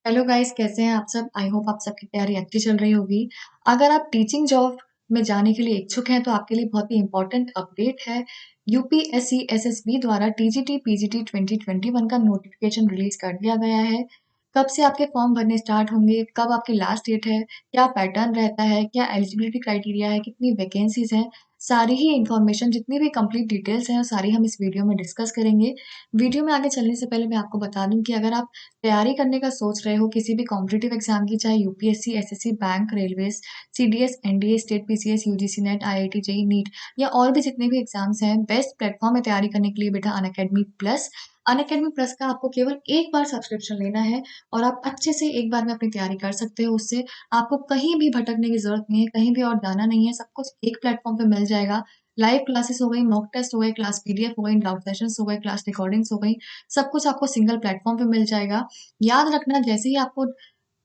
Hello guys, कैसे हैं आप सब? आई होप आप सबकी तैयारी अच्छी चल रही होगी। अगर आप टीचिंग जॉब में जाने के लिए इच्छुक हैं तो आपके लिए बहुत ही इंपॉर्टेंट अपडेट है। यूपीएससी एसएसबी द्वारा टीजीटी पीजीटी 2021 का नोटिफिकेशन रिलीज कर दिया गया है। कब से आपके फॉर्म भरने स्टार्ट होंगे, कब आपकी लास्ट डेट है, क्या पैटर्न रहता है, क्या एलिजिबिलिटी क्राइटेरिया है, कितनी वैकेंसीज हैं, सारी ही इंफॉर्मेशन, जितनी भी कंप्लीट डिटेल्स हैं, वो सारी हम इस वीडियो में डिस्कस करेंगे। वीडियो में आगे चलने से पहले मैं आपको बता दूं कि अगर आप तैयारी करने का सोच रहे हो किसी भी कॉम्पिटिटिव एग्जाम की, चाहे UPSC, SSC, bank, railways, CDS, NDA, state PCS, UGC NET, IIT, JE, NEET या और भी जितने भी एग्जाम्स हैं, बेस्ट प्लेटफॉर्म है तैयारी करने के लिए बेटा अनअकैडमी प्लस। अनअकैडमी प्लस का आपको केवल एक बार सब्सक्रिप्शन लेना है और आप अच्छे से एक बार में अपनी तैयारी कर सकते हो। उससे आपको कहीं भी भटकने की जरूरत नहीं है, कहीं भी और जाना नहीं है, सब कुछ एक प्लेटफॉर्म पे मिल जाएगा। लाइव क्लासेस हो गई, मॉक टेस्ट हो गए, क्लास पीडीएफ हो गई, डाउट सेशंस हो गए, क्लास रिकॉर्डिंग्स हो गई, सब कुछ आपको सिंगल प्लेटफॉर्म पे मिल जाएगा। याद रखना, जैसे ही आपको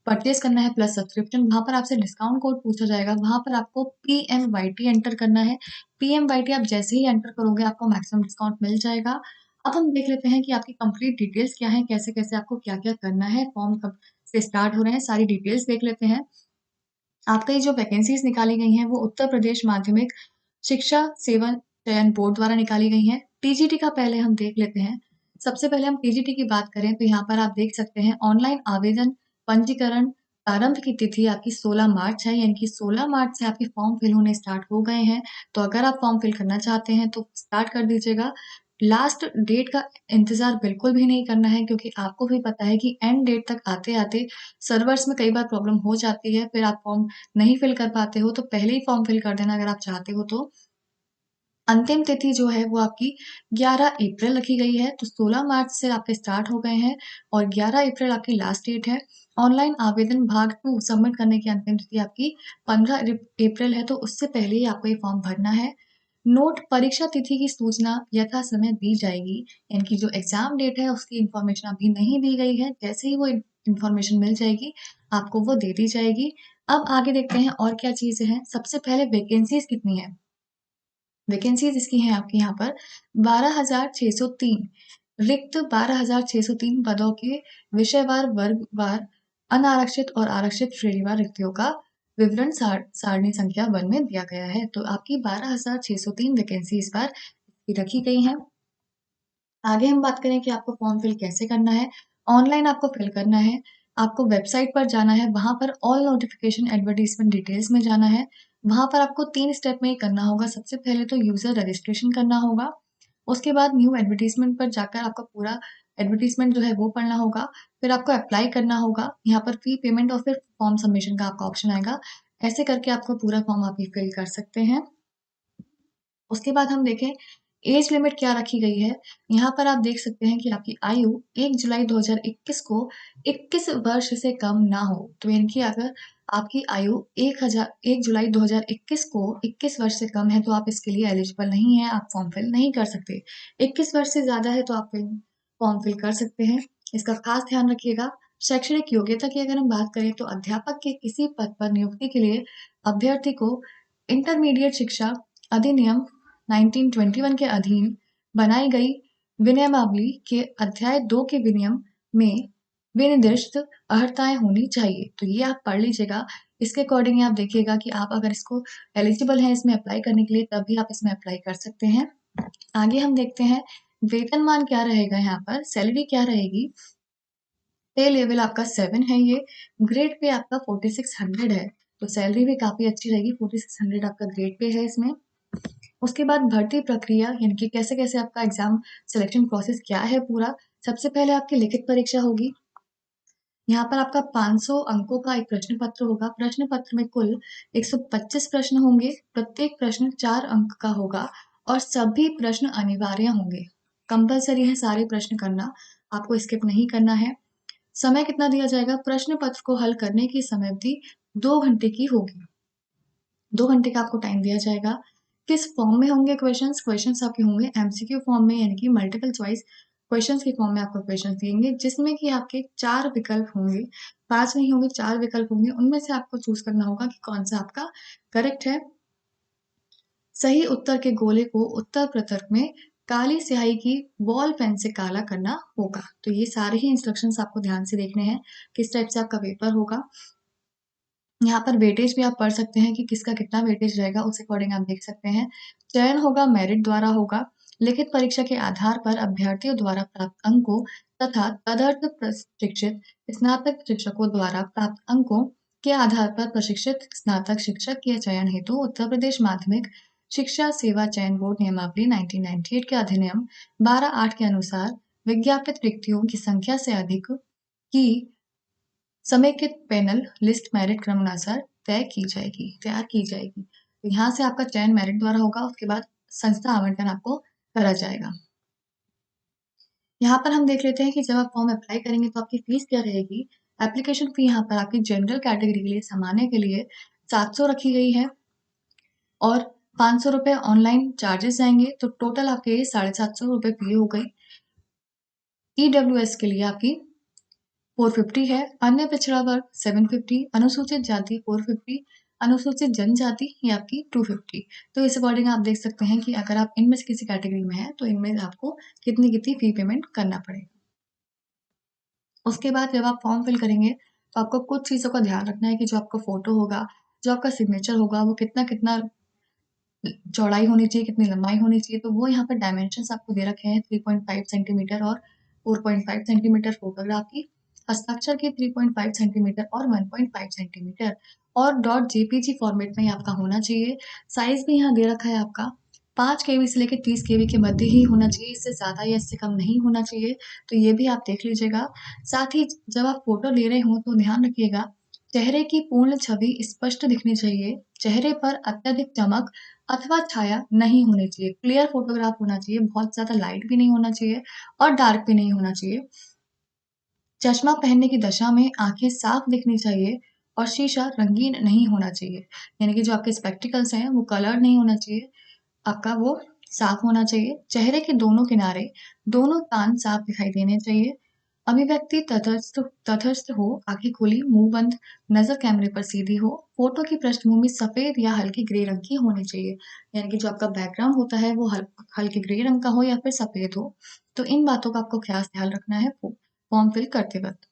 परचेज करना है प्लस सब्सक्रिप्शन, वहां पर आपसे डिस्काउंट कोड पूछा जाएगा, वहां पर आपको PMYT एंटर करना है। PMYT आप जैसे ही एंटर करोगे आपको मैक्सिमम डिस्काउंट मिल जाएगा। अब हम देख लेते हैं कि आपकी कंप्लीट डिटेल्स क्या है, कैसे कैसे आपको क्या क्या करना है, फॉर्म कब से स्टार्ट हो रहे हैं, सारी डिटेल्स देख लेते हैं। आपका ये जो वैकेंसीज निकाली गई हैं वो उत्तर प्रदेश माध्यमिक शिक्षा सेवा चयन बोर्ड द्वारा निकाली गई हैं। टीजीटी का पहले हम देख लेते हैं। सबसे पहले हम टीजीटी की बात करें तो यहाँ पर आप देख सकते हैं ऑनलाइन आवेदन पंजीकरण प्रारंभ की तिथि आपकी 16 मार्च है, यानी कि 16 मार्च से आपके फॉर्म फिल होने स्टार्ट हो गए हैं। तो अगर आप फॉर्म फिल करना चाहते हैं तो स्टार्ट कर दीजिएगा। लास्ट डेट का इंतजार बिल्कुल भी नहीं करना है, क्योंकि आपको भी पता है कि एंड डेट तक आते आते सर्वर्स में कई बार प्रॉब्लम हो जाती है, फिर आप फॉर्म नहीं फिल कर पाते हो। तो पहले ही फॉर्म फिल कर देना अगर आप चाहते हो तो। अंतिम तिथि जो है वो आपकी 11 अप्रैल रखी गई है, तो 16 मार्च से आपके स्टार्ट हो गए हैं और 11 अप्रैल आपकी लास्ट डेट है। ऑनलाइन आवेदन भाग 2 सबमिट करने की अंतिम तिथि आपकी 15 अप्रैल है, तो उससे पहले ही आपको ये फॉर्म भरना है। नोट परीक्षा तिथि की सूचना यथा समय दी जाएगी, यानी कि जो एग्जाम डेट है उसकी इंफॉर्मेशन अभी नहीं दी गई है, जैसे ही वो इंफॉर्मेशन मिल जाएगी आपको वो दे दी जाएगी। अब आगे देखते हैं और क्या चीजें हैं। सबसे पहले वैकेंसीज कितनी है। वैकेंसीज इसकी हैं आपके यहाँ पर 12,603 रिक्त, 12,603 पदों के विषयवार वर्गवार अनारक्षित और आरक्षित श्रेणीवार रिक्तियों का विवरण सारणी संख्या 1 में दिया गया है। तो आपकी 12,603 वैकेंसी इस बार रखी गई है। आगे हम बात करें कि आपको फॉर्म फिल कैसे करना है। ऑनलाइन आपको फिल करना है, आपको वेबसाइट पर जाना है, वहां पर ऑल नोटिफिकेशन एडवर्टीजमेंट डिटेल्स में जाना है। वहां पर आपको 3 स्टेप में ही करना होगा। सबसे पहले तो यूजर रजिस्ट्रेशन करना होगा, उसके बाद न्यू एडवर्टीजमेंट पर जाकर आपका पूरा एडवर्टीजमेंट जो है वो पढ़ना होगा, फिर आपको अप्लाई करना होगा। यहाँ पर फी पेमेंट और फिर फॉर्म सबमिशन का आपका ऑप्शन आएगा। ऐसे करके आपको पूरा फॉर्म आप फिल कर सकते हैं। उसके बाद हम देखें एज लिमिट क्या रखी गई है। यहाँ पर आप देख सकते हैं कि आपकी आयु 1 जुलाई 2021 को 21 वर्ष से कम ना हो। तो यानी कि अगर आपकी आयु 1 जुलाई 2021 को 21 वर्ष से कम है तो आप इसके लिए एलिजिबल नहीं है, आप फॉर्म फिल नहीं कर सकते। 21 वर्ष से ज्यादा है तो आप फॉर्म फिल कर सकते हैं। इसका खास ध्यान रखिएगा। शैक्षणिक योग्यता की अगर हम बात करें तो अध्यापक के किसी पद पर नियुक्ति के लिए अभ्यर्थी को इंटरमीडिएट शिक्षा अधिनियम 1921 के अधीन बनाई गई विनयमावली के अध्याय 2 के विनियम में विनिर्दिष्ट अर्हताएं होनी चाहिए। तो ये आप पढ़ लीजिएगा। इसके अकॉर्डिंग आप देखिएगा कि आप अगर इसको एलिजिबल हैं इसमें अप्लाई करने के लिए, तभी आप इसमें अप्लाई कर सकते हैं। आगे हम देखते हैं वेतनमान क्या रहेगा। यहाँ पर सैलरी क्या रहेगी। पे लेवल आपका 7 है, ये ग्रेड पे आपका 4600 है, तो सैलरी भी काफी अच्छी रहेगी। 4600 आपका ग्रेड पे है इसमें। उसके बाद भर्ती प्रक्रिया, यानी कि कैसे कैसे आपका एग्जाम सिलेक्शन प्रोसेस क्या है पूरा। सबसे पहले आपकी लिखित परीक्षा होगी। यहाँ पर आपका 500 अंकों का एक प्रश्न पत्र होगा। प्रश्न पत्र में कुल 125 प्रश्न होंगे। प्रत्येक प्रश्न 4 अंक का होगा और सभी प्रश्न अनिवार्य होंगे। कंपलसरी है सारे प्रश्न करना, आपको स्किप नहीं करना है। समय कितना दिया जाएगा। प्रश्न पत्र को हल करने की समय अवधि 2 घंटे की होगी। 2 घंटे का आपको टाइम दिया जाएगा। किस फॉर्म में होंगे क्वेश्चंस। क्वेश्चंस आपके होंगे एमसीक्यू फॉर्म में, यानी कि मल्टीपल चॉइस क्वेश्चंस के फॉर्म में आपको क्वेश्चंस दिएंगे, जिसमें कि आपके 4 विकल्प होंगे। 5 नहीं होंगे, 4 विकल्प होंगे। उनमें से आपको चूज करना होगा कि कौन सा आपका करेक्ट है। सही उत्तर के गोले को उत्तर पत्रक में काली स्याही की बॉल पेन से काला करना होगा। तो ये सारे ही इंस्ट्रक्शंस आपको ध्यान से देखने हैं, किस टाइप से आपका पेपर होगा। यहाँ पर वेटेज भी आप पढ़ सकते हैं कि किसका कितना वेटेज रहेगा, उस अकॉर्डिंग आप देख सकते हैं। चयन होगा मेरिट द्वारा होगा। लिखित परीक्षा के आधार पर अभ्यर्थियों द्वारा प्राप्त अंकों तथा तदर्थ प्रशिक्षित स्नातक शिक्षकों द्वारा प्राप्त अंकों के आधार पर प्रशिक्षित स्नातक शिक्षक के चयन हेतु उत्तर प्रदेश माध्यमिक शिक्षा सेवा चयन बोर्ड नियमावली 1998 के अधिनियम 12(8) के अनुसार विज्ञापित रिक्तियों की संख्या से अधिक की समेकित पैनल लिस्ट मेरिट क्रमानुसार तैयार की जाएगी। तो यहाँ से आपका चयन मेरिट द्वारा होगा, उसके बाद संस्था आवंटन आपको करा जाएगा। यहाँ पर हम देख लेते हैं कि जब आप फॉर्म अप्लाई करेंगे तो आपकी फीस क्या रहेगी। एप्लीकेशन फी यहाँ पर आपकी जनरल कैटेगरी के लिए सामान्य के लिए 700 रखी गई है और 500 रुपये ऑनलाइन चार्जेस आएंगे, तो टोटल आपके 750 रुपये फी हो गई। EWS के लिए आपकी 450 है, अन्य पिछड़ा वर्ग 750, अनुसूचित जाति 450, अनुसूचित जनजाति ये आपकी 250। तो इस अकॉर्डिंग आप देख सकते हैं कि अगर आप इनमें से किसी कैटेगरी में हैं तो इनमें आपको कितनी कितनी फी पेमेंट करना पड़ेगा। उसके बाद जब आप फॉर्म फिल करेंगे तो आपको कुछ चीज़ों का ध्यान रखना है कि जो आपका फोटो होगा, जो आपका सिग्नेचर होगा, वो कितना कितना चौड़ाई होनी चाहिए, कितनी लंबाई होनी चाहिए। तो वो यहाँ पर डायमेंशंस आपको दे रखे हैं 3.5 सेंटीमीटर और 4.5 सेंटीमीटर फोटोग्राफ की, हस्ताक्षर की 3.5 सेंटीमीटर और 1.5 सेंटीमीटर और .jpg फॉर्मेट में ही आपका होना चाहिए। साइज भी यहाँ दे रखा है आपका 5 KB से लेकर 30 KB के मध्य ही होना चाहिए, इससे ज़्यादा या इससे कम नहीं होना चाहिए। तो ये भी आप देख लीजिएगा। साथ ही जब आप फोटो ले रहे हों तो ध्यान रखिएगा चेहरे की पूर्ण छवि स्पष्ट दिखनी चाहिए, चेहरे पर अत्यधिक चमक अथवा छाया नहीं होनी चाहिए, क्लियर फोटोग्राफ होना चाहिए, बहुत ज़्यादा लाइट भी नहीं होना चाहिए और डार्क भी नहीं होना चाहिए। चश्मा पहनने की दशा में आंखें साफ दिखनी चाहिए और शीशा रंगीन नहीं होना चाहिए, यानी कि जो आपके स्पेक्टिकल्स हैं वो कलर नहीं होना चाहिए, आपका वो साफ होना चाहिए। चेहरे के दोनों किनारे, दोनों कान साफ दिखाई देने चाहिए। अभिव्यक्ति तटस्थ हो, आंखें खुली, मुंह बंद, नजर कैमरे पर सीधी हो। फोटो की पृष्ठभूमि सफेद या हल्के ग्रे रंग की होनी चाहिए, यानी कि जो आपका बैकग्राउंड होता है वो हल्के ग्रे रंग का हो या फिर सफेद हो। तो इन बातों का आपको खास ख्याल रखना है फॉर्म फिल करते वक्त।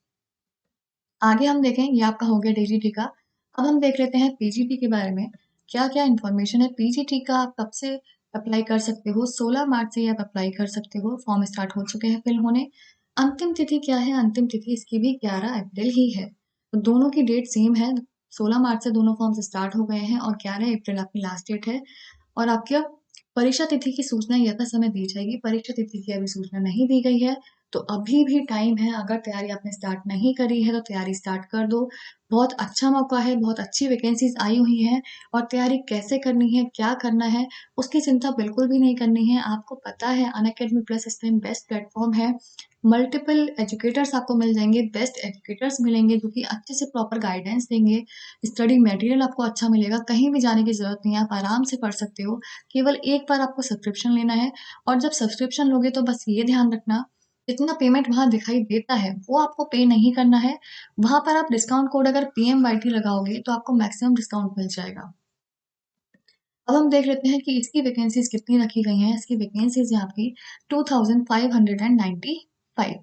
आगे हम देखें, ये आपका हो गया DGT का। अब हम देख लेते हैं PGT के बारे में क्या क्या इन्फॉर्मेशन है। PGT का आप कब से अप्लाई कर सकते हो? 16 मार्च से आप अप्लाई कर सकते हो। फॉर्म स्टार्ट हो चुके हैं फिल होने। अंतिम तिथि क्या है? अंतिम तिथि इसकी भी 11 अप्रैल ही है। तो दोनों की डेट सेम है। 16 मार्च से दोनों फॉर्म्स स्टार्ट हो गए हैं और 11 अप्रैल आपकी लास्ट डेट है। और आपकी परीक्षा तिथि की सूचना यथा समय दी जाएगी। परीक्षा तिथि की अभी सूचना नहीं दी गई है, तो अभी भी टाइम है। अगर तैयारी आपने स्टार्ट नहीं करी है तो तैयारी स्टार्ट कर दो। बहुत अच्छा मौका है, बहुत अच्छी वैकेंसीज आई हुई हैं और तैयारी कैसे करनी है, क्या करना है, उसकी चिंता बिल्कुल भी नहीं करनी है। आपको पता है अनअकैडमी प्लस इस टाइम बेस्ट प्लेटफॉर्म है। मल्टीपल एजुकेटर्स आपको मिल जाएंगे, बेस्ट एजुकेटर्स मिलेंगे जो कि अच्छे से प्रॉपर गाइडेंस देंगे। स्टडी मटेरियल आपको अच्छा मिलेगा, कहीं भी जाने की ज़रूरत नहीं है, आप आराम से पढ़ सकते हो। केवल एक बार आपको सब्सक्रिप्शन लेना है और जब सब्सक्रिप्शन लोगे तो बस ये ध्यान रखना जितना पेमेंट वहाँ दिखाई देता है वो आपको पे नहीं करना है। वहाँ पर आप डिस्काउंट कोड अगर PMYT लगाओगे तो आपको मैक्सिमम डिस्काउंट मिल जाएगा। अब हम देख लेते हैं कि इसकी वैकेंसीज कितनी रखी गई हैं। इसकी वैकेंसीज है आपकी 2595।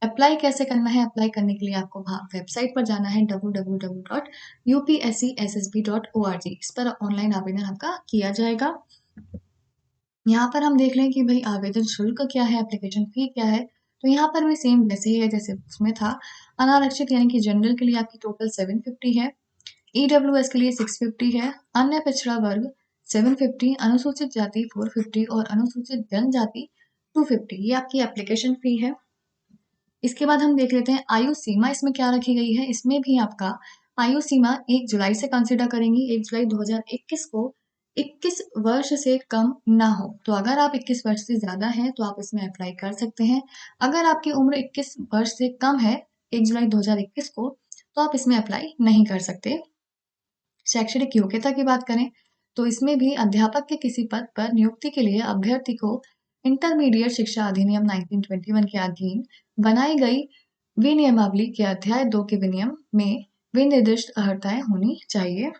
अप्लाई कैसे करना है? अप्लाई करने के लिए आपको वहाँ वेबसाइट पर जाना है www.upscssb.org। इस पर ऑनलाइन आवेदन आपका किया जाएगा। यहाँ पर हम देख लें कि भाई आवेदन शुल्क क्या है, एप्लीकेशन फी क्या है। तो यहाँ पर भी सेम वैसे ही है जैसे उसमें था। अनारक्षित यानी कि जनरल के लिए आपकी टोटल 750 है, EWS के लिए 650 है, अन्य पिछड़ा वर्ग 750, अनुसूचित जाति 450 और अनुसूचित जनजाति 250। ये आपकी एप्लीकेशन फी है। इसके बाद हम देख लेते हैं आयु सीमा इसमें क्या रखी गई है। इसमें भी आपका आयु सीमा 1 जुलाई से कंसिडर करेंगी। 1 जुलाई 2021 को 21 वर्ष से कम ना हो। तो अगर आप 21 वर्ष से ज़्यादा हैं तो आप इसमें अप्लाई कर सकते हैं। अगर आपकी उम्र 21 वर्ष से कम है 1 जुलाई 2021 को, तो आप इसमें अप्लाई नहीं कर सकते। शैक्षणिक योग्यता की बात करें तो इसमें भी अध्यापक के किसी पद पर नियुक्ति के लिए अभ्यर्थी को इंटरमीडिएट शिक्षा अधिनियम 1921 के अधीन बनाई गई विनियमावली के अध्याय 2 के विनियम में विनिर्दिष्ट अर्हताएं होनी चाहिए।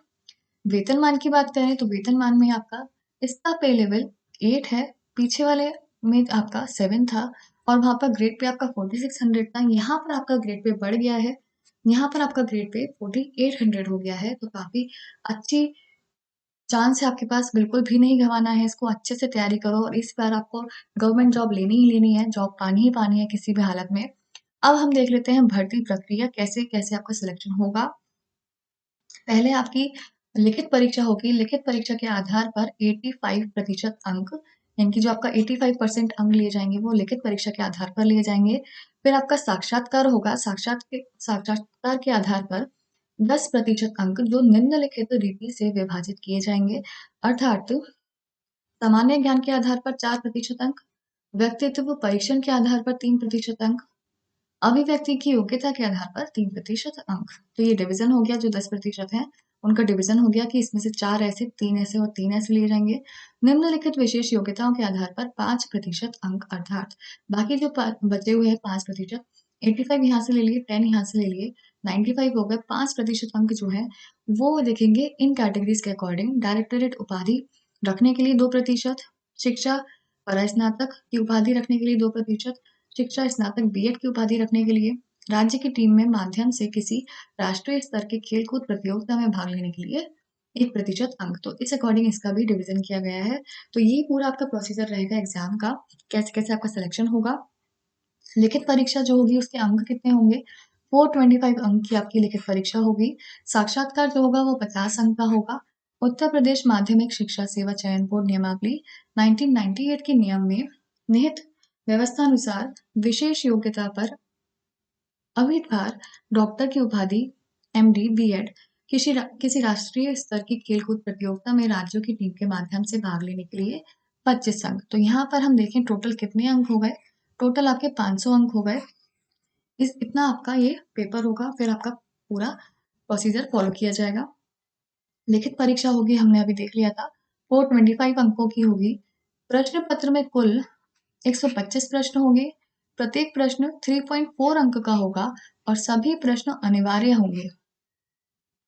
वेतनमान की बात करें तो वेतनमान में आपका इसका पे लेवल 8 है, पीछे वाले में आपका 7 था और वहाँ पर ग्रेड पे आपका 4600 था। यहाँ पर आपका ग्रेड पे बढ़ गया है, यहाँ पर आपका ग्रेड पे 4800 हो गया है। तो काफ़ी अच्छी चांस है आपके पास, बिल्कुल भी नहीं गँवाना है इसको, अच्छे से तैयारी करो और इस बार आपको गवर्नमेंट जॉब लेनी ही लेनी है, जॉब पानी ही पानी है किसी भी हालत में। अब हम देख लेते हैं भर्ती प्रक्रिया कैसे-कैसे आपका सिलेक्शन होगा। पहले आपकी लिखित परीक्षा होगी, लिखित परीक्षा के आधार पर 85% अंक, यानी कि जो आपका 85% अंक लिए जाएँगे वो लिखित परीक्षा के आधार पर लिए जाएँगे। फिर आपका साक्षात्कार होगा, साक्षात्कार के आधार पर 10% अंक जो निम्नलिखित रीति से विभाजित किए जाएँगे, अर्थात सामान्य ज्ञान के आधार पर 4% अंक, व्यक्तित्व परीक्षण के आधार पर 3% अंक, अभिव्यक्ति की योग्यता के आधार पर 3% अंक। तो ये डिवीजन हो गया, जो 10% है उनका डिवीजन हो गया कि इसमें से 4 ऐसे, 3 ऐसे और 3 ऐसे लिए जाएंगे। निम्नलिखित विशेष योग्यताओं के आधार पर 5% अंक, अर्थात बाकी जो बचे हुए हैं 5%, 85 यहाँ से ले लिए, 10 यहाँ से ले लिए, 95 हो गए। 5% अंक जो है वो देखेंगे इन कैटेगरीज के अकॉर्डिंग। डायरेक्टरेट उपाधि रखने के लिए 2%, शिक्षा परास्नातक की उपाधि रखने के लिए 2%, शिक्षा स्नातक बीएड की उपाधि रखने के लिए, राज्य की टीम में माध्यम से किसी राष्ट्रीय स्तर के खेलकूद प्रतियोगिता में भाग लेने के लिए 1% अंक। तो इस अकॉर्डिंग इसका भी डिवीजन किया गया है। तो ये पूरा आपका प्रोसीजर रहेगा एग्जाम का, कैसे कैसे आपका सिलेक्शन होगा। लिखित परीक्षा जो होगी उसके अंक कितने होंगे, 425 अंक की आपकी लिखित परीक्षा होगी। साक्षात्कार जो होगा वो 50 अंक का होगा। उत्तर प्रदेश माध्यमिक शिक्षा सेवा चयन बोर्ड नियमावली 1998 के नियम में निहित व्यवस्थानुसार विशेष योग्यता पर अविर्भार डॉक्टर की उपाधि, एमडी, बीएड, किसी राष्ट्रीय स्तर की खेलकूद प्रतियोगिता में राज्यों की टीम के माध्यम से भाग लेने के लिए 25 अंक। तो यहाँ पर हम देखें टोटल कितने अंक हो गए, टोटल आपके 500 अंक हो गए। इस इतना आपका ये पेपर होगा, फिर आपका पूरा प्रोसीजर फॉलो किया जाएगा। लिखित परीक्षा होगी, हमने अभी देख लिया था, 425 अंकों की होगी। प्रश्न पत्र में कुल 125 प्रश्न होंगे, प्रत्येक प्रश्न 3.4 अंक का होगा और सभी प्रश्न अनिवार्य होंगे।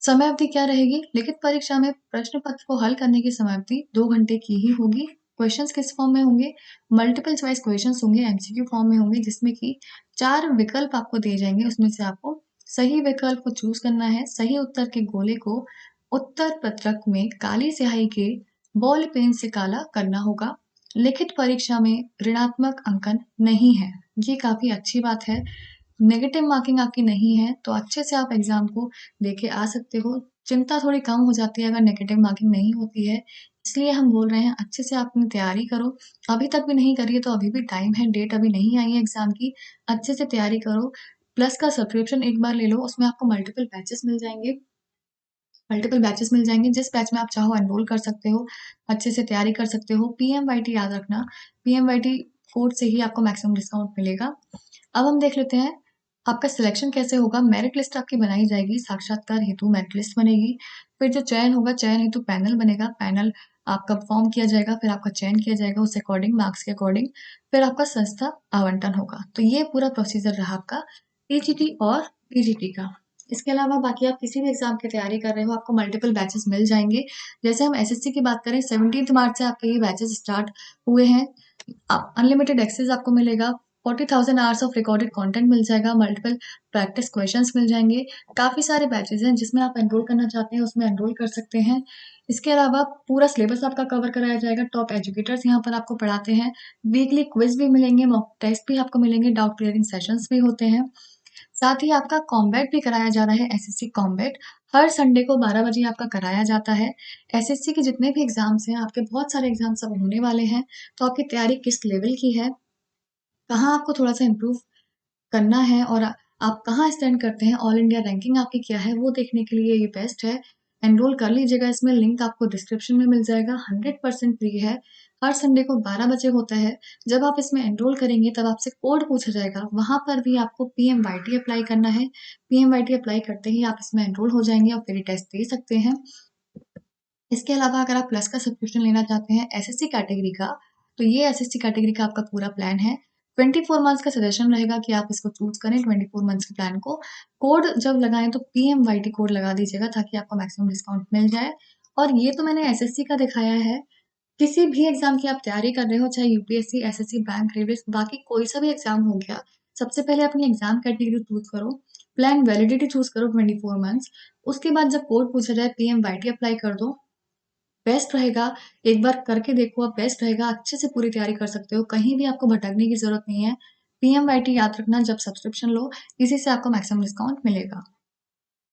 समय अवधि क्या रहेगी, लिखित परीक्षा में प्रश्न पत्र को हल करने की समय अवधि 2 घंटे की ही होगी। क्वेश्चंस किस फॉर्म में होंगे, मल्टीपल चॉइस क्वेश्चंस होंगे, एमसीक्यू फॉर्म में होंगे, जिसमें कि 4 विकल्प आपको दिए जाएंगे, उसमें से आपको सही विकल्प को चूज करना है। सही उत्तर के गोले को उत्तर पत्रक में काली स्याही के बॉल पेन से काला करना होगा। लिखित परीक्षा में ऋणात्मक अंकन नहीं है, ये काफी अच्छी बात है। नेगेटिव मार्किंग आपकी नहीं है, तो अच्छे से आप एग्जाम को देके आ सकते हो। चिंता थोड़ी कम हो जाती है अगर नेगेटिव मार्किंग नहीं होती है, इसलिए हम बोल रहे हैं अच्छे से आप अपनी तैयारी करो। अभी तक भी नहीं करी है तो अभी भी टाइम है, डेट अभी नहीं आई है एग्जाम की, अच्छे से तैयारी करो। प्लस का सब्सक्रिप्शन एक बार ले लो, उसमें आपको मल्टीपल बैचेस मिल जाएंगे, जिस बैच में आप चाहो एनरोल कर सकते हो, अच्छे से तैयारी कर सकते हो। पीएमवाईटी याद रखना, पीएमवाईटी कोड से ही आपको मैक्सिमम डिस्काउंट मिलेगा। अब हम देख लेते हैं आपका सिलेक्शन कैसे होगा। मेरिट लिस्ट आपकी बनाई जाएगी, साक्षात्कार हेतु मेरिट लिस्ट बनेगी, फिर जो चयन होगा चयन हेतु पैनल बनेगा, पैनल आपका फॉर्म किया जाएगा, फिर आपका चयन किया जाएगा उस अकॉर्डिंग, मार्क्स के अकॉर्डिंग, फिर आपका संस्था आवंटन होगा। तो ये पूरा प्रोसीजर रहा आपका टीजीटी और पीजीटी का। इसके अलावा बाकी आप किसी भी एग्जाम की तैयारी कर रहे हो, आपको मल्टीपल बैचेस मिल जाएंगे। जैसे हम एसएससी की बात करें, 17 मार्च से आपके ये बैचेस स्टार्ट हुए हैं। अनलिमिटेड एक्सेस आपको मिलेगा, 40,000 आवर्स ऑफ रिकॉर्डेड कंटेंट मिल जाएगा, मल्टीपल प्रैक्टिस क्वेश्चंस मिल जाएंगे। काफ़ी सारे बैचेस हैं, जिसमें आप एनरोल करना चाहते हैं उसमें एनरोल कर सकते हैं। इसके अलावा पूरा सिलेबस आपका कवर कराया जाएगा, टॉप एजुकेटर्स यहाँ पर आपको पढ़ाते हैं, वीकली क्विज भी मिलेंगे, मॉक टेस्ट भी आपको मिलेंगे, डाउट क्लियरिंग सेशंस भी होते हैं। साथ ही आपका कॉम्बैट भी कराया जा रहा है, एसएससी कॉम्बैट हर संडे को 12 बजे आपका कराया जाता है। एसएससी के जितने भी एग्जाम्स हैं, आपके बहुत सारे एग्जाम्स अब होने वाले हैं, तो आपकी तैयारी किस लेवल की है, कहाँ आपको थोड़ा सा इम्प्रूव करना है और आप कहाँ स्टैंड करते हैं, ऑल इंडिया रैंकिंग आपकी क्या है, वो देखने के लिए ये बेस्ट है। एनरोल कर लीजिएगा इसमें, लिंक आपको डिस्क्रिप्शन में मिल जाएगा, 100% फ्री है। हर संडे को 12 बजे होता है। जब आप इसमें एनरोल करेंगे तब आपसे कोड पूछा जाएगा, वहाँ पर भी आपको पीएमवाईटी अप्लाई करना है। पीएमवाईटी अप्लाई करते ही आप इसमें एनरोल हो जाएंगे और फ्री टेस्ट दे सकते हैं। इसके अलावा अगर आप प्लस का सब्सक्रिप्शन लेना चाहते हैं एसएससी कैटेगरी का, तो ये एसएससी कैटेगरी का आपका पूरा प्लान है। 24 मंथ्स का सजेशन रहेगा कि आप इसको चूज करें 24 मंथ्स के प्लान को। कोड जब लगाएं तो पीएमवाईटी कोड लगा दीजिएगा ताकि आपको मैक्सिमम डिस्काउंट मिल जाए। और ये तो मैंने एसएससी का दिखाया है, किसी भी एग्ज़ाम की आप तैयारी कर रहे हो, चाहे यूपीएससी, एसएससी, बैंक, रेलवेज़, बाकी कोई सा भी एग्ज़ाम हो गया, सबसे पहले अपनी एग्ज़ाम कैटेगरी चूज़ करो, प्लान वैलिडिटी चूज़ करो 24 मंथ्स, उसके बाद जब कोड पूछा जाए पीएमवाईटी अप्लाई कर दो, बेस्ट रहेगा, एक बार करके देखो आप बेस्ट रहेगा, अच्छे से पूरी तैयारी कर सकते हो, कहीं भी आपको भटकने की ज़रूरत नहीं है। पीएमवाईटी याद रखना जब सब्सक्रिप्शन लो, इसी से आपको मैक्सिमम डिस्काउंट मिलेगा।